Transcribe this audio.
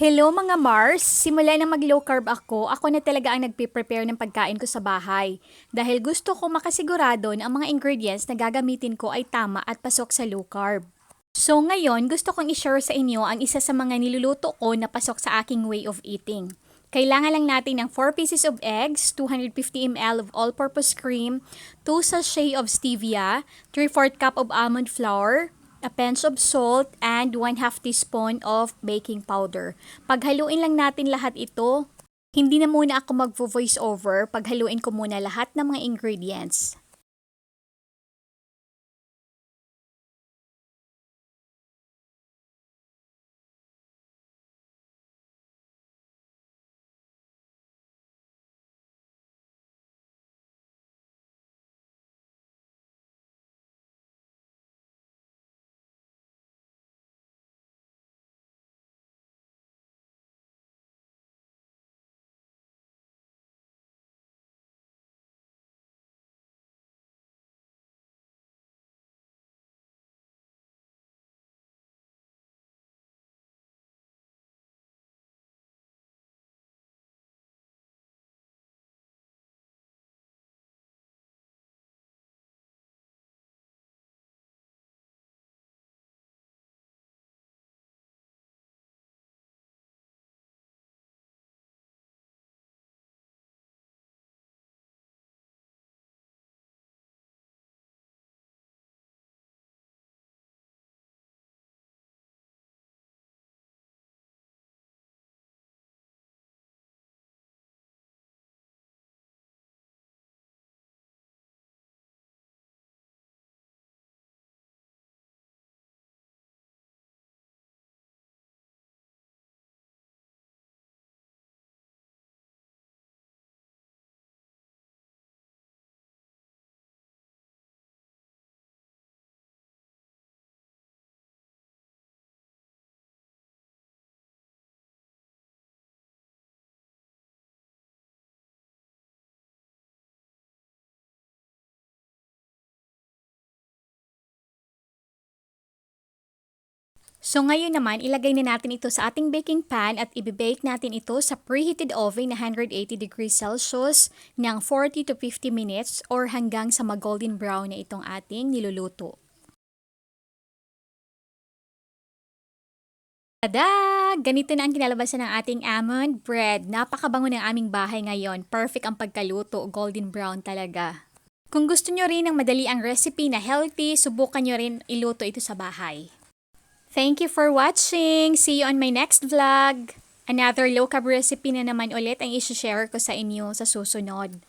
Hello mga Mars! Simula na mag-low carb ako na talaga ang nagpe-prepare ng pagkain ko sa bahay. Dahil gusto ko makasigurado na ang mga ingredients na gagamitin ko ay tama at pasok sa low carb. So ngayon, gusto kong i-share sa inyo ang isa sa mga niluluto ko na pasok sa aking way of eating. Kailangan lang natin ng 4 pieces of eggs, 250 ml of all-purpose cream, 2 sachet of stevia, 3/4 cup of almond flour, a pinch of salt, and 1/2 teaspoon of baking powder. Paghaluin lang natin lahat ito. Hindi na muna ako mag-voice over, paghaluin ko muna lahat ng mga ingredients. So ngayon naman, ilagay na natin ito sa ating baking pan at ibibake natin ito sa preheated oven na 180 degrees Celsius ng 40 to 50 minutes or hanggang sa mag-golden brown na itong ating niluluto. Tada! Ganito na ang kinalabasan ng ating almond bread. Napakabango ng aming bahay ngayon. Perfect ang pagkaluto, golden brown talaga. Kung gusto nyo rin ng madali ang recipe na healthy, subukan nyo rin iluto ito sa bahay. Thank you for watching! See you on my next vlog! Another low carb recipe na naman ulit ang isi-share ko sa inyo sa susunod.